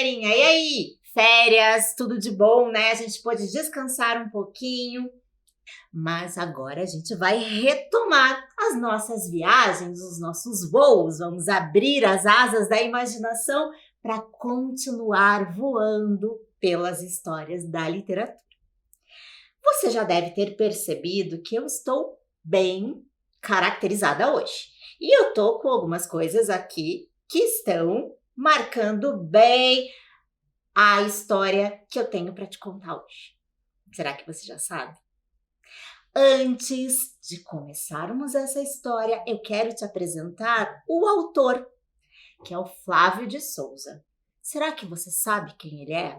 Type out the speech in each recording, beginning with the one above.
galerinha! E aí? Férias, tudo de bom, né? A gente pôde descansar um pouquinho, mas agora a gente vai retomar as nossas viagens, os nossos voos. Vamos abrir as asas da imaginação para continuar voando pelas histórias da literatura. Você já deve ter percebido que eu estou bem caracterizada hoje. E eu tô com algumas coisas aqui que estão marcando bem a história que eu tenho para te contar hoje. Será que você já sabe? Antes de começarmos essa história, eu quero te apresentar o autor, que é o Flávio de Souza. Será que você sabe quem ele é?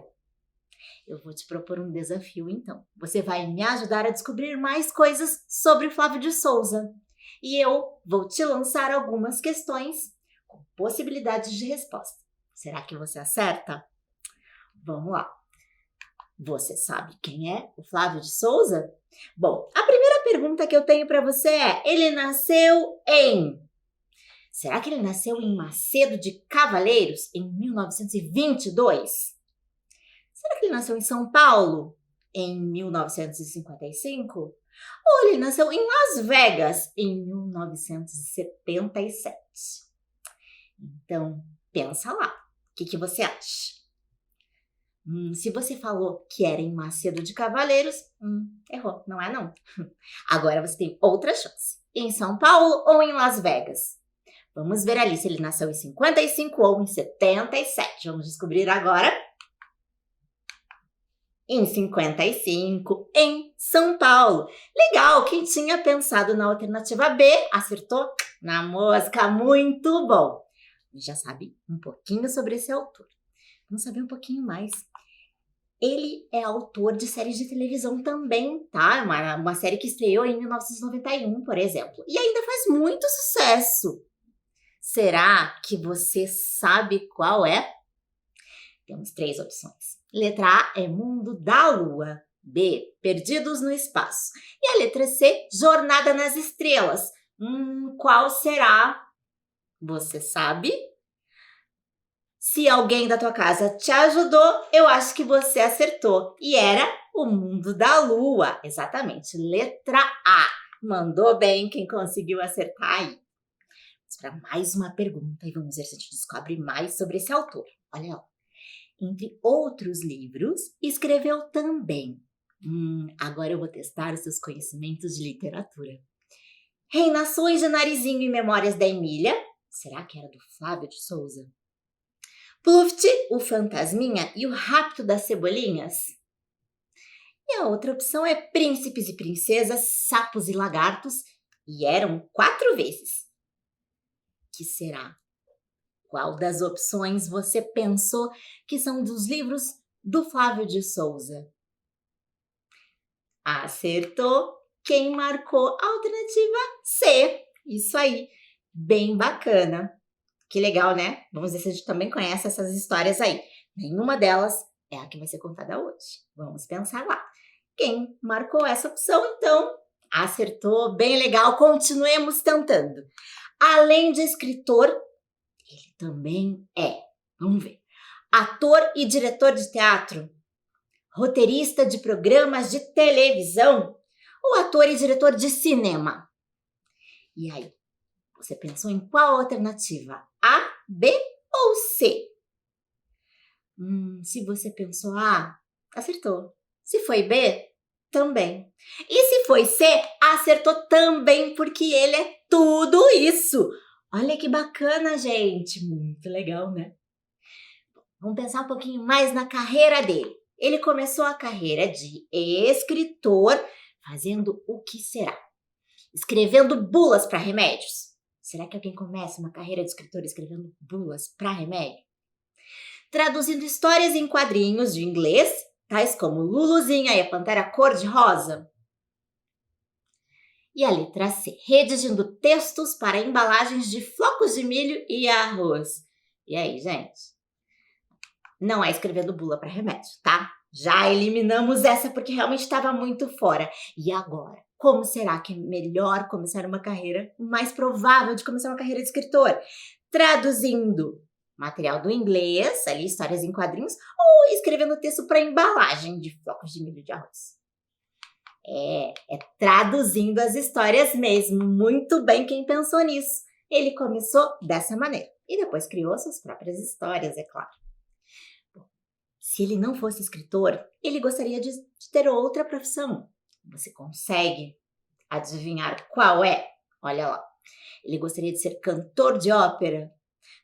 Eu vou te propor um desafio, então. Você vai me ajudar a descobrir mais coisas sobre o Flávio de Souza. E eu vou te lançar algumas questões com possibilidades de resposta. Será que você acerta? Vamos lá. Você sabe quem é o Flávio de Souza? Bom, a primeira pergunta que eu tenho para você é: ele nasceu em... Será que ele nasceu em Macedo de Cavaleiros em 1922? Será que ele nasceu em São Paulo em 1955? Ou ele nasceu em Las Vegas em 1977? Então, pensa lá. O que você acha? Se você falou que era em Macedo de Cavaleiros, errou, não é não. Agora você tem outra chance. Em São Paulo ou em Las Vegas? Vamos ver ali se ele nasceu em 55 ou em 77. Vamos descobrir agora. Em 55, em São Paulo. Legal, quem tinha pensado na alternativa B, acertou na mosca, muito bom. Já sabe um pouquinho sobre esse autor. Vamos saber um pouquinho mais. Ele é autor de séries de televisão também, tá? Uma série que estreou em 1991, por exemplo. E ainda faz muito sucesso. Será que você sabe qual é? Temos 3 opções. Letra A é Mundo da Lua. B, Perdidos no Espaço. E a letra C, Jornada nas Estrelas. Qual será? Você sabe? Se alguém da tua casa te ajudou, eu acho que você acertou. E era o Mundo da Lua. Exatamente, letra A. Mandou bem quem conseguiu acertar aí. Vamos para mais uma pergunta e vamos ver se a gente descobre mais sobre esse autor. Olha lá. Entre outros livros, escreveu também. Agora eu vou testar os seus conhecimentos de literatura. Reinações de Narizinho e Memórias da Emília. Será que era do Flávio de Souza? Pluft, o Fantasminha e o Rapto das Cebolinhas. E a outra opção é Príncipes e Princesas, Sapos e Lagartos. E eram 4 vezes. Que será? Qual das opções você pensou que são dos livros do Flávio de Souza? Acertou! Quem marcou a alternativa C. Isso aí, bem bacana. Que legal, né? Vamos ver se a gente também conhece essas histórias aí. Nenhuma delas é a que vai ser contada hoje. Vamos pensar lá. Quem marcou essa opção, então, acertou, bem legal. Continuemos tentando. Além de escritor, ele também é, vamos ver, ator e diretor de teatro, roteirista de programas de televisão ou ator e diretor de cinema. E aí, você pensou em qual alternativa? A, B ou C? Se você pensou A, acertou. Se foi B, também. E se foi C, acertou também, porque ele é tudo isso. Olha que bacana, gente. Muito legal, né? Vamos pensar um pouquinho mais na carreira dele. Ele começou a carreira de escritor fazendo o que será? Escrevendo bulas para remédios. Será que alguém começa uma carreira de escritor escrevendo bulas para remédio? Traduzindo histórias em quadrinhos de inglês, tais como Luluzinha e a Pantera Cor-de-Rosa. E a letra C, redigindo textos para embalagens de flocos de milho e arroz. E aí, gente? Não é escrevendo bula para remédio, tá? Já eliminamos essa porque realmente estava muito fora. E agora? Como será que é melhor começar uma carreira, mais provável de começar uma carreira de escritor? Traduzindo material do inglês, ali histórias em quadrinhos, ou escrevendo texto para embalagem de flocos de milho de arroz. É traduzindo as histórias mesmo. Muito bem quem pensou nisso. Ele começou dessa maneira e depois criou suas próprias histórias, é claro. Bom, se ele não fosse escritor, ele gostaria de ter outra profissão. Você consegue adivinhar qual é? Olha lá. Ele gostaria de ser cantor de ópera,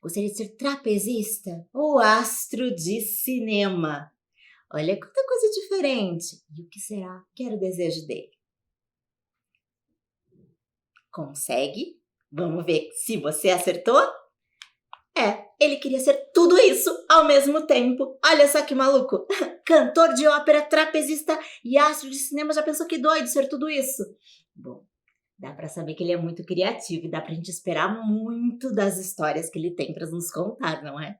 gostaria de ser trapezista ou astro de cinema. Olha quanta coisa diferente. E o que será que era o desejo dele? Consegue? Vamos ver se você acertou? Ele queria ser tudo isso ao mesmo tempo. Olha só que maluco. Cantor de ópera, trapezista e astro de cinema. Já pensou que doido ser tudo isso? Bom, dá pra saber que ele é muito criativo e dá pra gente esperar muito das histórias que ele tem pra nos contar, não é?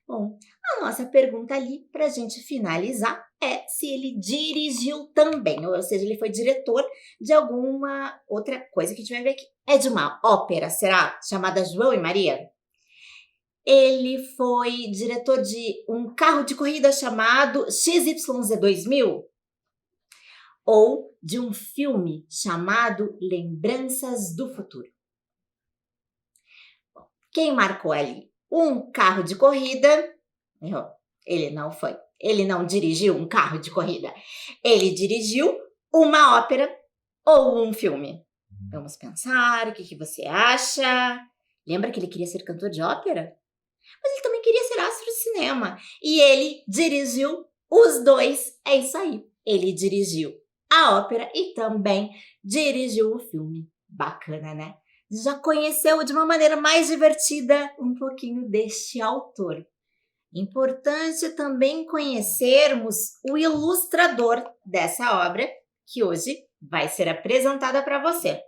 Bom, a nossa pergunta ali pra gente finalizar é se ele dirigiu também, ou seja, ele foi diretor de alguma outra coisa que a gente vai ver aqui. É de uma ópera, será? Chamada João e Maria? Ele foi diretor de um carro de corrida chamado XYZ 2000? Ou de um filme chamado Lembranças do Futuro? Quem marcou ali um carro de corrida? Ele não foi. Ele não dirigiu um carro de corrida. Ele dirigiu uma ópera ou um filme. Vamos pensar, o que você acha? Lembra que ele queria ser cantor de ópera? Mas ele também queria ser astro de cinema. E ele dirigiu os dois. É isso aí. Ele dirigiu a ópera e também dirigiu o filme. Bacana, né? Já conheceu de uma maneira mais divertida um pouquinho deste autor. Importante também conhecermos o ilustrador dessa obra, que hoje vai ser apresentada para você.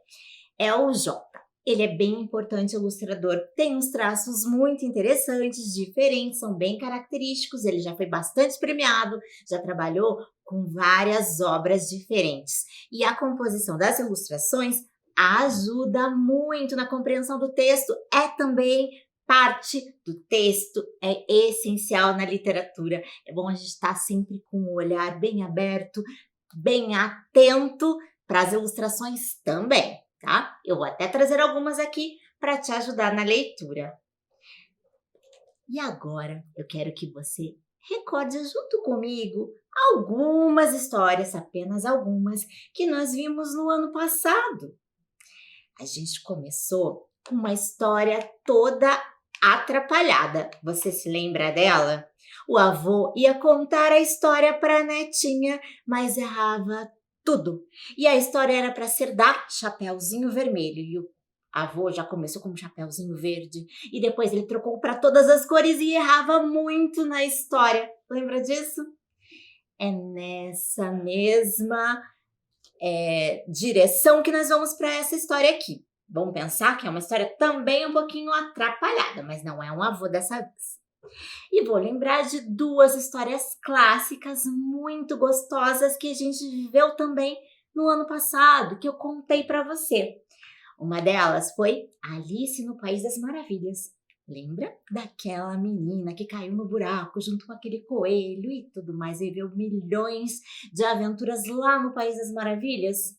É o Jota. Ele é bem importante, o ilustrador. Tem uns traços muito interessantes, diferentes, são bem característicos. Ele já foi bastante premiado, já trabalhou com várias obras diferentes. E a composição das ilustrações ajuda muito na compreensão do texto. É também parte do texto, é essencial na literatura. É bom a gente estar sempre com o olhar bem aberto, bem atento para as ilustrações também, tá? Eu vou até trazer algumas aqui para te ajudar na leitura. E agora eu quero que você recorde junto comigo algumas histórias, apenas algumas, que nós vimos no ano passado. A gente começou com uma história toda atrapalhada. Você se lembra dela? O avô ia contar a história para a netinha, mas errava tudo. E a história era para ser da Chapeuzinho Vermelho. E o avô já começou com um Chapeuzinho Verde. E depois ele trocou para todas as cores e errava muito na história. Lembra disso? É nessa mesma direção que nós vamos para essa história aqui. Vamos pensar que é uma história também um pouquinho atrapalhada, mas não é um avô dessa vez. E vou lembrar de duas histórias clássicas muito gostosas que a gente viveu também no ano passado, que eu contei para você. Uma delas foi Alice no País das Maravilhas. Lembra daquela menina que caiu no buraco junto com aquele coelho e tudo mais, e viveu milhões de aventuras lá no País das Maravilhas?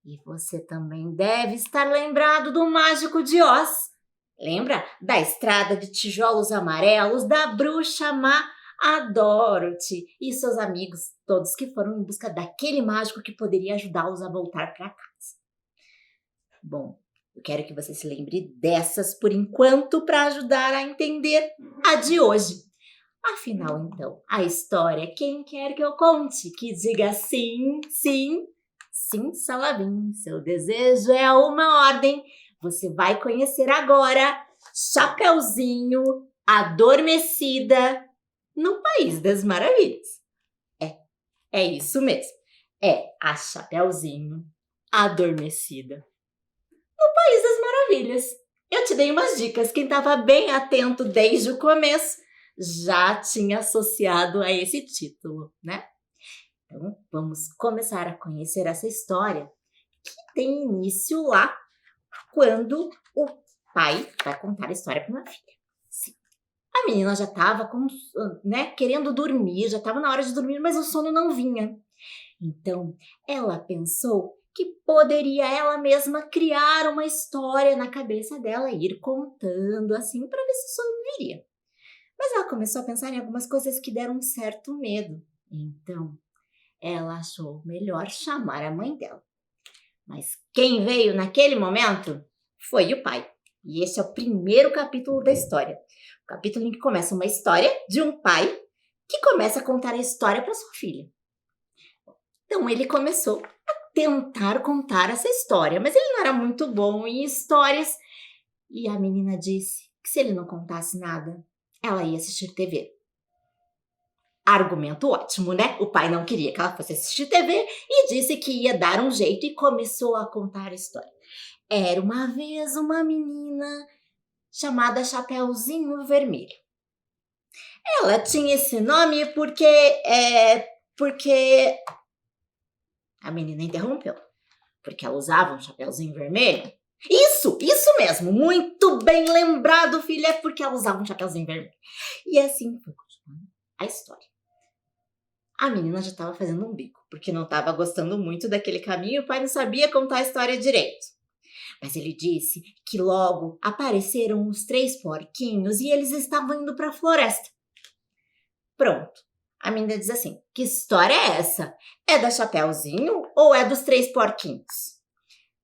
E você também deve estar lembrado do Mágico de Oz. Lembra da estrada de tijolos amarelos, da bruxa má, a Dorothy e seus amigos, todos que foram em busca daquele mágico que poderia ajudá-los a voltar para casa. Bom, eu quero que você se lembre dessas por enquanto para ajudar a entender a de hoje. Afinal, então, a história, quem quer que eu conte, que diga sim, sim, sim, Salabim. Seu desejo é uma ordem. Você vai conhecer agora Chapeuzinho Adormecida no País das Maravilhas. É isso mesmo. É a Chapeuzinho Adormecida no País das Maravilhas. Eu te dei umas dicas. Quem estava bem atento desde o começo já tinha associado a esse título, né? Então, vamos começar a conhecer essa história que tem início lá quando o pai vai contar a história para uma filha. Sim. A menina já estava querendo dormir, já estava na hora de dormir, mas o sono não vinha. Então, ela pensou que poderia ela mesma criar uma história na cabeça dela e ir contando assim para ver se o sono viria. Mas ela começou a pensar em algumas coisas que deram um certo medo. Então, ela achou melhor chamar a mãe dela. Mas quem veio naquele momento foi o pai. E esse é o primeiro capítulo da história. O capítulo em que começa uma história de um pai que começa a contar a história para sua filha. Então ele começou a tentar contar essa história, mas ele não era muito bom em histórias. E a menina disse que se ele não contasse nada, ela ia assistir TV. Argumento ótimo, né? O pai não queria que ela fosse assistir TV e disse que ia dar um jeito e começou a contar a história. Era uma vez uma menina chamada Chapeuzinho Vermelho. Ela tinha esse nome porque a menina interrompeu. Porque ela usava um chapeuzinho vermelho? Isso mesmo, muito bem lembrado, filha, é porque ela usava um chapeuzinho vermelho. E assim foi continuando a história. A menina já estava fazendo um bico, porque não estava gostando muito daquele caminho e o pai não sabia contar a história direito. Mas ele disse que logo apareceram os 3 porquinhos e eles estavam indo para a floresta. Pronto. A menina diz assim, que história é essa? É da Chapeuzinho ou é dos 3 porquinhos?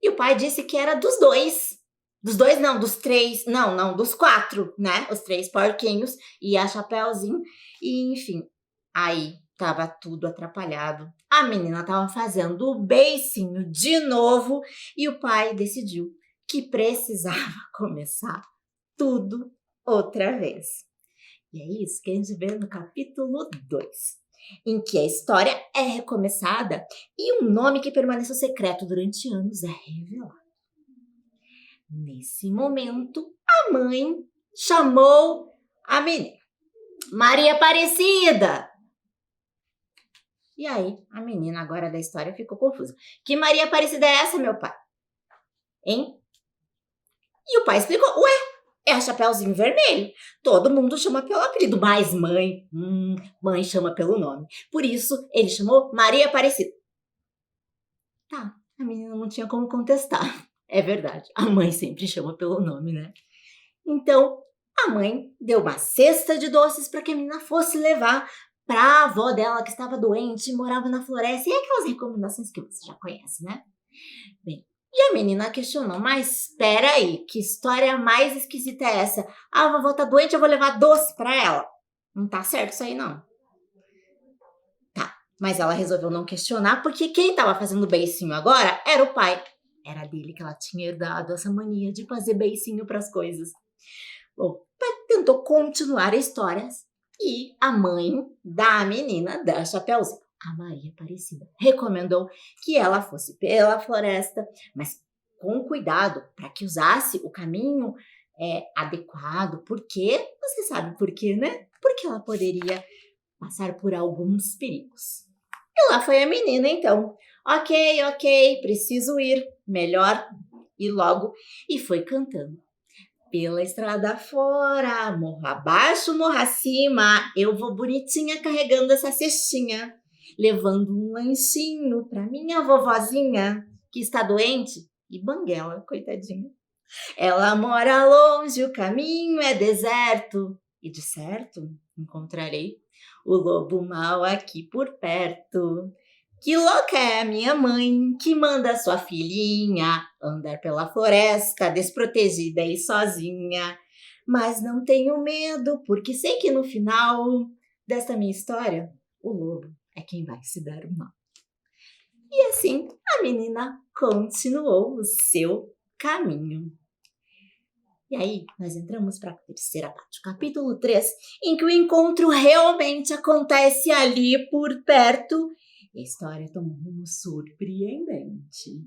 E o pai disse que era dos 2. Dos 2 não, dos 3, não, dos 4, né? Os 3 porquinhos e a Chapeuzinho. E enfim, aí tava tudo atrapalhado. A menina tava fazendo o beicinho de novo e o pai decidiu que precisava começar tudo outra vez. E é isso que a gente vê no capítulo 2, em que a história é recomeçada e um nome que permaneceu secreto durante anos é revelado. Nesse momento, a mãe chamou a menina. Maria Aparecida! E aí, a menina agora da história ficou confusa. Que Maria Aparecida é essa, meu pai? Hein? E o pai explicou, é a Chapeuzinho Vermelho. Todo mundo chama pelo apelido, mas mãe chama pelo nome. Por isso, ele chamou Maria Aparecida. Tá, a menina não tinha como contestar. É verdade, a mãe sempre chama pelo nome, né? Então, a mãe deu uma cesta de doces para que a menina fosse levar para a avó dela que estava doente e morava na floresta. E aquelas recomendações que você já conhece, né? Bem, e a menina questionou, mas espera aí, que história mais esquisita é essa? A vovó tá doente, eu vou levar doce para ela. Não tá certo isso aí, não. Tá, mas ela resolveu não questionar, porque quem tava fazendo beicinho agora era o pai. Era dele que ela tinha herdado essa mania de fazer beicinho pras coisas. Bom, o pai tentou continuar a história e a mãe da menina da Chapeuzinho, a Maria Aparecida, recomendou que ela fosse pela floresta, mas com cuidado, para que usasse o caminho adequado, porque, você sabe por quê, né? Porque ela poderia passar por alguns perigos. E lá foi a menina, então. Ok, preciso ir, melhor ir logo. E foi cantando. Pela estrada fora, morro abaixo, morro acima, eu vou bonitinha carregando essa cestinha, levando um lanchinho pra minha vovozinha, que está doente e banguela, coitadinha. Ela mora longe, o caminho é deserto, e de certo encontrarei o lobo mau aqui por perto. Que louca é a minha mãe, que manda sua filhinha andar pela floresta desprotegida e sozinha. Mas não tenho medo, porque sei que no final desta minha história, o lobo é quem vai se dar o mal. E assim, a menina continuou o seu caminho. E aí, nós entramos para a terceira parte, o capítulo 3, em que o encontro realmente acontece ali por perto. E a história toma um rumo surpreendente.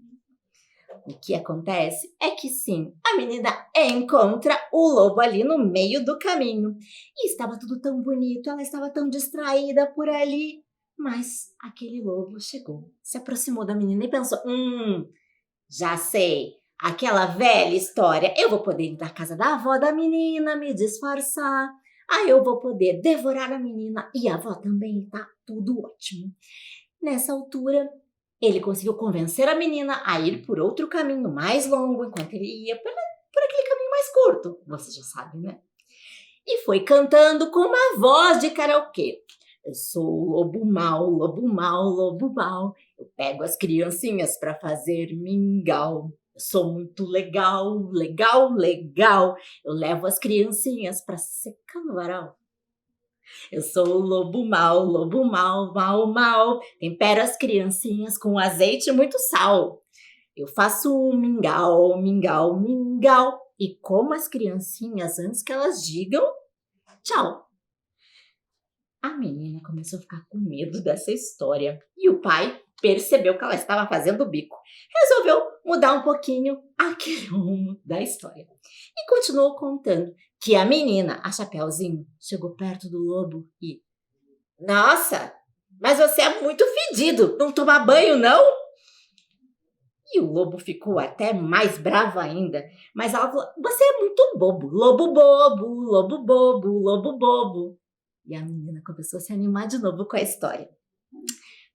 O que acontece é que sim, a menina encontra o lobo ali no meio do caminho. E estava tudo tão bonito, ela estava tão distraída por ali. Mas aquele lobo chegou, se aproximou da menina e pensou, já sei, aquela velha história, eu vou poder ir na casa da avó da menina, me disfarçar. Aí eu vou poder devorar a menina e a avó também, tá tudo ótimo. Nessa altura, ele conseguiu convencer a menina a ir por outro caminho mais longo, enquanto ele ia por aquele caminho mais curto. Você já sabe, né? E foi cantando com uma voz de karaokê. Eu sou o lobo mau, lobo mau, lobo mau. Eu pego as criancinhas pra fazer mingau. Eu sou muito legal, legal, legal. Eu levo as criancinhas pra secar no varal. Eu sou o lobo mau, mau, mau. Tempero as criancinhas com azeite e muito sal. Eu faço um mingau, mingau, mingau. E como as criancinhas antes que elas digam tchau. A menina começou a ficar com medo dessa história e o pai percebeu que ela estava fazendo o bico. Resolveu mudar um pouquinho aquele rumo da história e continuou contando que a menina, a Chapeuzinho, chegou perto do lobo e... Nossa, mas você é muito fedido, não toma banho não? E o lobo ficou até mais bravo ainda, mas ela falou, você é muito bobo, lobo bobo, lobo bobo, lobo bobo. E a menina começou a se animar de novo com a história.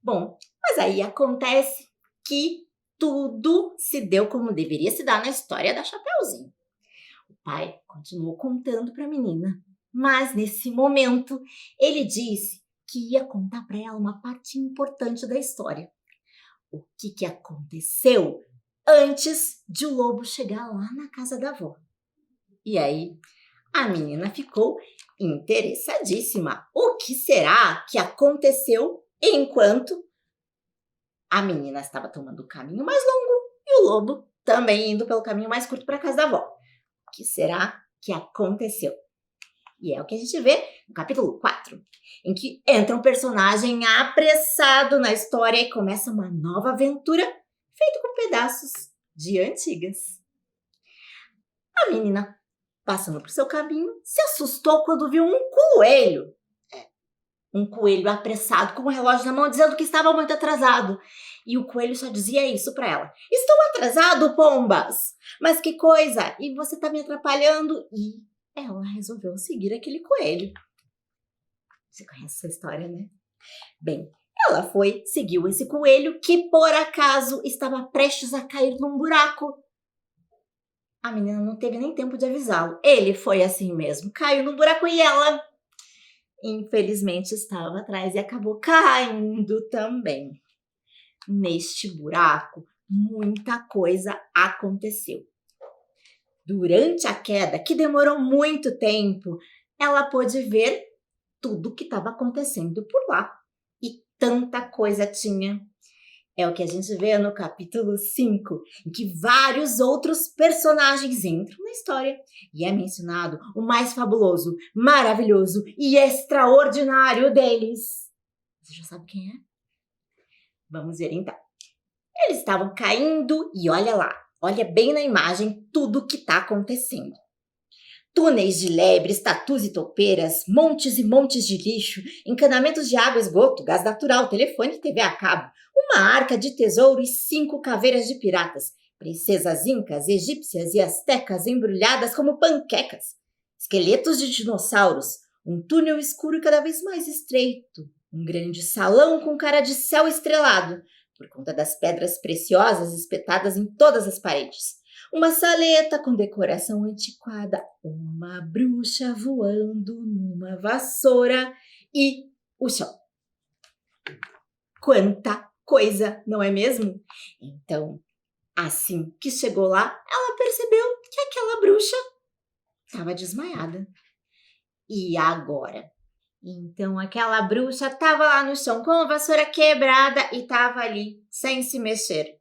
Bom, mas aí acontece que tudo se deu como deveria se dar na história da Chapeuzinho. O pai continuou contando para a menina, mas nesse momento ele disse que ia contar para ela uma parte importante da história. O que aconteceu antes de o lobo chegar lá na casa da avó. E aí, a menina ficou interessadíssima. O que será que aconteceu enquanto a menina estava tomando o caminho mais longo e o lobo também indo pelo caminho mais curto para a casa da avó? O que será que aconteceu? E é o que a gente vê no capítulo 4, em que entra um personagem apressado na história e começa uma nova aventura feita com pedaços de antigas. A menina, passando por seu caminho, se assustou quando viu um coelho. Um coelho apressado com o relógio na mão, dizendo que estava muito atrasado. E o coelho só dizia isso para ela. Estou atrasado, pombas! Mas que coisa! E você está me atrapalhando? E ela resolveu seguir aquele coelho. Você conhece essa história, né? Bem, ela seguiu esse coelho que por acaso estava prestes a cair num buraco. A menina não teve nem tempo de avisá-lo. Ele foi assim mesmo, caiu no buraco e ela, infelizmente, estava atrás e acabou caindo também. Neste buraco, muita coisa aconteceu. Durante a queda, que demorou muito tempo, ela pôde ver tudo o que estava acontecendo por lá. E tanta coisa tinha. É o que a gente vê no capítulo 5, em que vários outros personagens entram na história. E é mencionado o mais fabuloso, maravilhoso e extraordinário deles. Você já sabe quem é? Vamos ver então. Eles estavam caindo e olha lá, olha bem na imagem tudo o que está acontecendo. Túneis de lebres, tatus e topeiras, montes e montes de lixo, encanamentos de água, esgoto, gás natural, telefone e TV a cabo, uma arca de tesouro e 5 caveiras de piratas, princesas incas, egípcias e astecas embrulhadas como panquecas, esqueletos de dinossauros, um túnel escuro e cada vez mais estreito, um grande salão com cara de céu estrelado, por conta das pedras preciosas espetadas em todas as paredes. Uma saleta com decoração antiquada, uma bruxa voando numa vassoura e o chão. Quanta coisa, não é mesmo? Então, assim que chegou lá, ela percebeu que aquela bruxa estava desmaiada. E agora? Então, aquela bruxa estava lá no chão com a vassoura quebrada e estava ali, sem se mexer.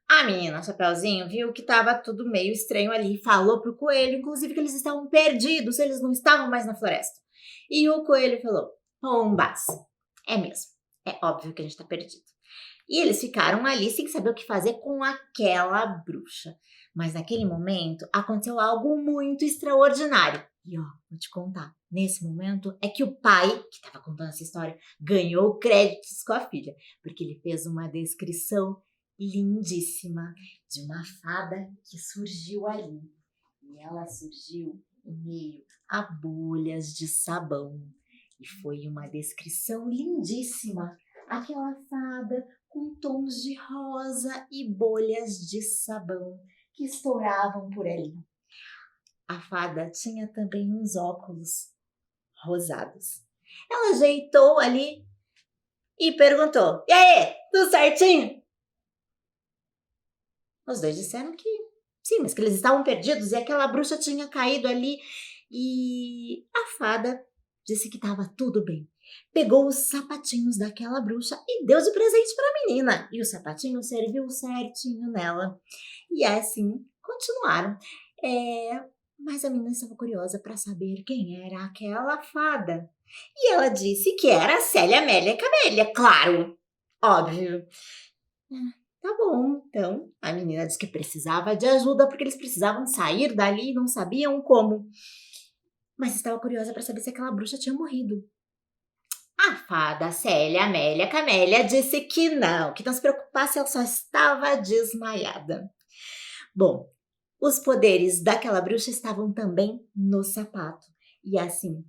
A menina Chapeuzinho viu que estava tudo meio estranho ali, falou pro coelho, inclusive que eles estavam perdidos, eles não estavam mais na floresta. E o coelho falou, pombas, é mesmo, é óbvio que a gente está perdido. E eles ficaram ali sem saber o que fazer com aquela bruxa. Mas naquele momento aconteceu algo muito extraordinário. E ó, vou te contar, nesse momento é que o pai, que estava contando essa história, ganhou créditos com a filha, porque ele fez uma descrição lindíssima de uma fada que surgiu ali. E ela surgiu em meio a bolhas de sabão. E foi uma descrição lindíssima. Aquela fada com tons de rosa e bolhas de sabão que estouravam por ali. A fada tinha também uns óculos rosados. Ela ajeitou ali e perguntou: "E aí, tudo certinho?" Os dois disseram que sim, mas que eles estavam perdidos e aquela bruxa tinha caído ali. E a fada disse que estava tudo bem. Pegou os sapatinhos daquela bruxa e deu de presente para a menina. E o sapatinho serviu certinho nela. E assim continuaram. Mas a menina estava curiosa para saber quem era aquela fada. E ela disse que era a Célia Amélia Camélia, claro, óbvio. Tá bom, então a menina disse que precisava de ajuda porque eles precisavam sair dali e não sabiam como. Mas estava curiosa para saber se aquela bruxa tinha morrido. A fada Célia Amélia Camélia disse que não se preocupasse, ela só estava desmaiada. Bom, os poderes daquela bruxa estavam também no sapato. E assim,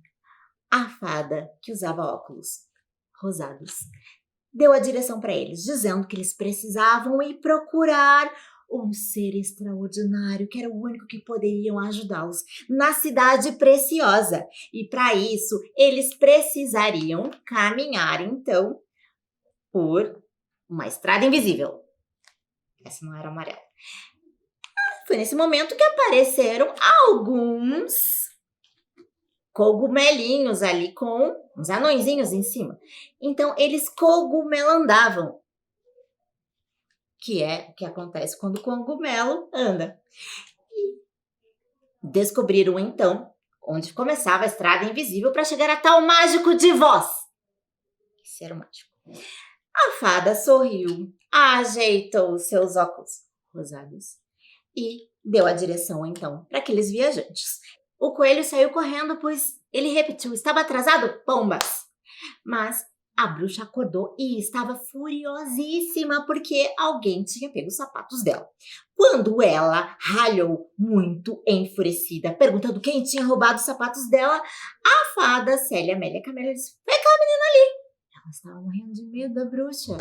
a fada, que usava óculos rosados, deu a direção para eles, dizendo que eles precisavam ir procurar um ser extraordinário, que era o único que poderiam ajudá-los na Cidade Preciosa. E para isso, eles precisariam caminhar, então, por uma estrada invisível. Essa não era amarela. Foi nesse momento que apareceram alguns cogumelinhos ali com uns anõezinhos em cima. Então, eles cogumelandavam, que é o que acontece quando o cogumelo anda. E descobriram, então, onde começava a estrada invisível para chegar até o Mágico de Voz. Esse era o mágico. A fada sorriu, ajeitou os seus óculos rosados e deu a direção, então, para aqueles viajantes. O coelho saiu correndo, pois ele repetiu: "Estava atrasado, pombas!" Mas a bruxa acordou e estava furiosíssima porque alguém tinha pego os sapatos dela. Quando ela ralhou muito enfurecida, perguntando quem tinha roubado os sapatos dela, a fada Célia Amélia Camélia disse: "Foi aquela menina ali." Ela estava morrendo de medo da bruxa.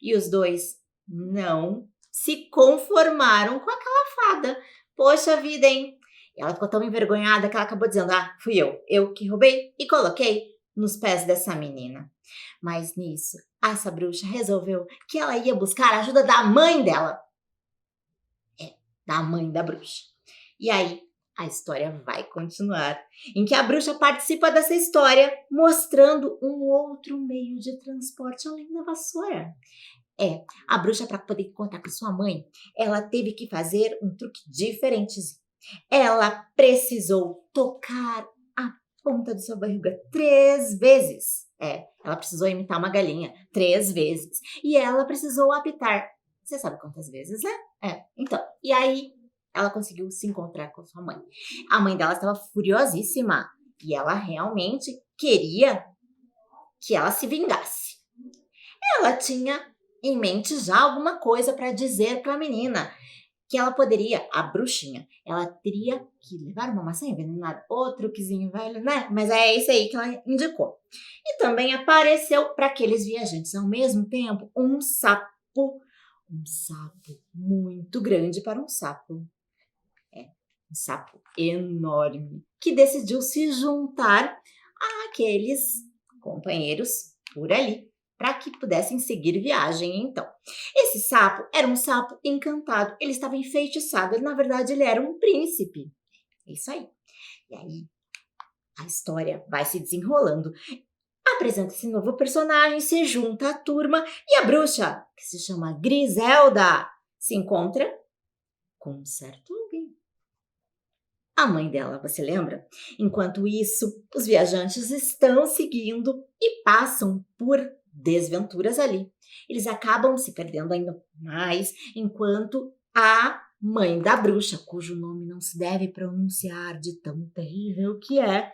E os dois não se conformaram com aquela fada. Poxa vida, hein? Ela ficou tão envergonhada que ela acabou dizendo: "Ah, fui eu que roubei e coloquei nos pés dessa menina." Mas nisso, essa bruxa resolveu que ela ia buscar a ajuda da mãe dela. Da mãe da bruxa. E aí, a história vai continuar, em que a bruxa participa dessa história, mostrando um outro meio de transporte além da vassoura. A bruxa, para poder contar com sua mãe, ela teve que fazer um truque diferentezinho. Ela precisou tocar a ponta de sua barriga 3 vezes. Ela precisou imitar uma galinha 3 vezes. E ela precisou apitar. Você sabe quantas vezes, né? Então, e aí ela conseguiu se encontrar com sua mãe. A mãe dela estava furiosíssima e ela realmente queria que ela se vingasse. Ela tinha em mente já alguma coisa para dizer para a menina, que ela poderia, a bruxinha, ela teria que levar uma maçã envenenada, outro truquezinho velho, né? Mas é isso aí que ela indicou. E também apareceu para aqueles viajantes ao mesmo tempo um sapo muito grande para um sapo. Um sapo enorme, que decidiu se juntar àqueles companheiros por ali, para que pudessem seguir viagem, então. Esse sapo era um sapo encantado, ele estava enfeitiçado, na verdade ele era um príncipe. É isso aí. E aí, a história vai se desenrolando. Apresenta esse novo personagem, se junta à turma e a bruxa, que se chama Griselda, se encontra com um certo alguém. A mãe dela, você lembra? Enquanto isso, os viajantes estão seguindo e passam por desventuras ali. Eles acabam se perdendo ainda mais, enquanto a mãe da bruxa, cujo nome não se deve pronunciar de tão terrível que é,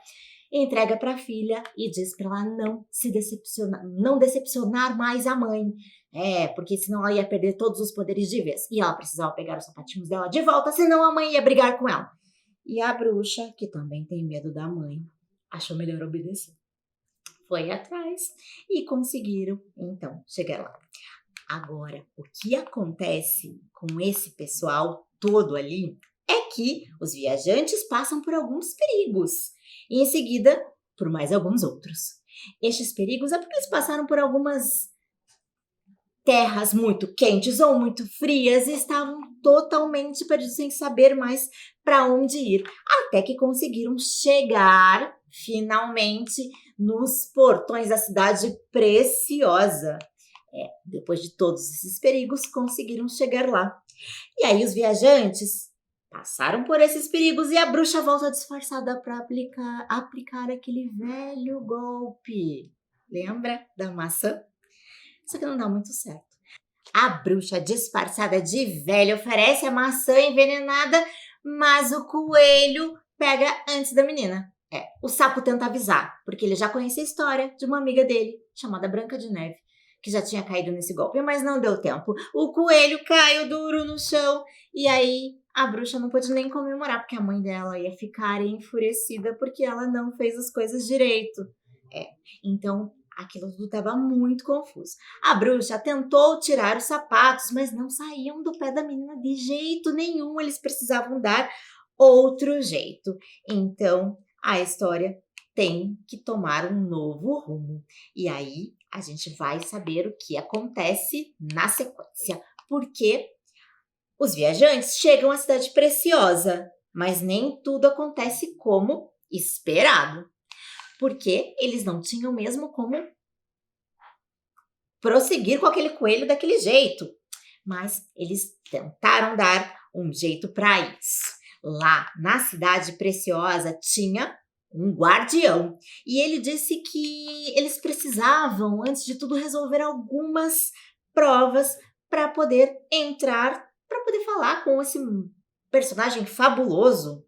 entrega para a filha e diz para ela não decepcionar mais a mãe. Porque senão ela ia perder todos os poderes de vez. E ela precisava pegar os sapatinhos dela de volta, senão a mãe ia brigar com ela. E a bruxa, que também tem medo da mãe, achou melhor obedecer. Foi atrás e conseguiram, então, chegar lá. Agora, o que acontece com esse pessoal todo ali é que os viajantes passam por alguns perigos e, em seguida, por mais alguns outros. Estes perigos é porque eles passaram por algumas terras muito quentes ou muito frias e estavam totalmente perdidos sem saber mais para onde ir, até que conseguiram chegar finalmente nos portões da cidade preciosa. Depois de todos esses perigos, conseguiram chegar lá. E aí os viajantes passaram por esses perigos e a bruxa volta disfarçada para aplicar aquele velho golpe. Lembra da maçã? Só que não dá muito certo. A bruxa disfarçada de velho oferece a maçã envenenada, mas o coelho pega antes da menina. O sapo tenta avisar, porque ele já conhecia a história de uma amiga dele, chamada Branca de Neve, que já tinha caído nesse golpe, mas não deu tempo. O coelho caiu duro no chão e aí a bruxa não pôde nem comemorar, porque a mãe dela ia ficar enfurecida porque ela não fez as coisas direito. Então aquilo tudo estava muito confuso. A bruxa tentou tirar os sapatos, mas não saíam do pé da menina de jeito nenhum. Eles precisavam dar outro jeito. Então, a história tem que tomar um novo rumo. E aí, a gente vai saber o que acontece na sequência. Porque os viajantes chegam à Cidade Preciosa, mas nem tudo acontece como esperado. Porque eles não tinham mesmo como prosseguir com aquele coelho daquele jeito. Mas eles tentaram dar um jeito para isso. Lá na Cidade Preciosa tinha um guardião e ele disse que eles precisavam, antes de tudo, resolver algumas provas para poder entrar, para poder falar com esse personagem fabuloso.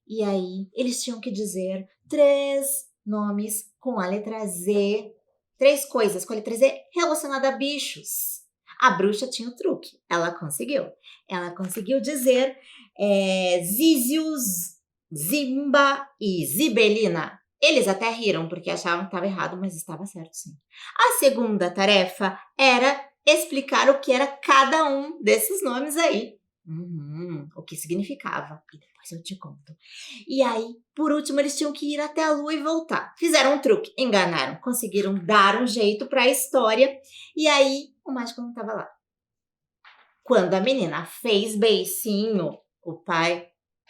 E aí eles tinham que dizer 3 nomes com a letra Z, 3 coisas com a letra Z relacionadas a bichos. A bruxa tinha o truque, ela conseguiu. Ela conseguiu dizer Zízios, Zimba e Zibelina. Eles até riram porque achavam que estava errado, mas estava certo sim. A segunda tarefa era explicar o que era cada um desses nomes aí. O que significava. E depois eu te conto. E aí, por último, eles tinham que ir até a lua e voltar. Fizeram um truque, enganaram, conseguiram dar um jeito para a história. E aí, o mágico não estava lá. Quando a menina fez beicinho, o pai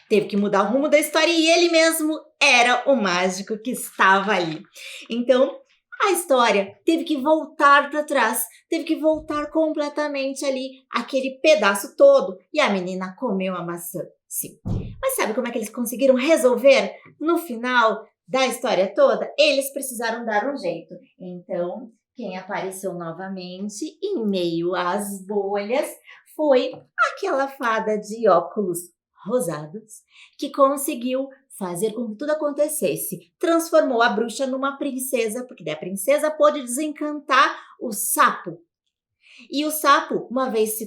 teve que mudar o rumo da história e ele mesmo era o mágico que estava ali. Então, a história teve que voltar para trás, teve que voltar completamente ali, aquele pedaço todo. E a menina comeu a maçã, sim. Mas sabe como é que eles conseguiram resolver? No final da história toda, eles precisaram dar um jeito. Então, quem apareceu novamente, em meio às bolhas, foi aquela fada de óculos rosados que conseguiu fazer com que tudo acontecesse. Transformou a bruxa numa princesa, porque daí a princesa pôde desencantar o sapo. E o sapo, uma vez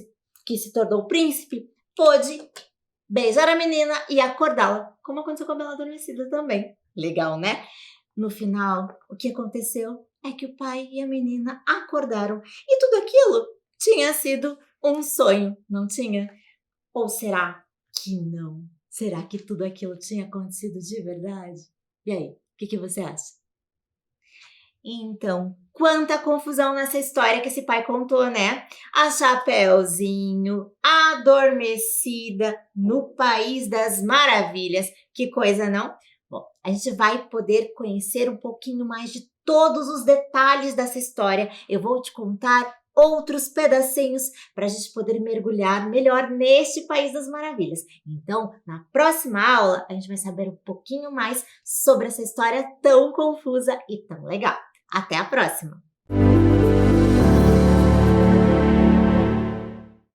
que se tornou príncipe, pôde beijar a menina e acordá-la, como aconteceu com a Bela Adormecida também. Legal, né? No final, o que aconteceu é que o pai e a menina acordaram e tudo aquilo tinha sido um sonho, não tinha? Ou será que não? Será que tudo aquilo tinha acontecido de verdade? E aí, o que você acha? Então, quanta confusão nessa história que esse pai contou, né? A Chapeuzinho adormecida no País das Maravilhas. Que coisa, não? Bom, a gente vai poder conhecer um pouquinho mais de todos os detalhes dessa história. Eu vou te contar outros pedacinhos para a gente poder mergulhar melhor neste País das Maravilhas. Então, na próxima aula, a gente vai saber um pouquinho mais sobre essa história tão confusa e tão legal. Até a próxima!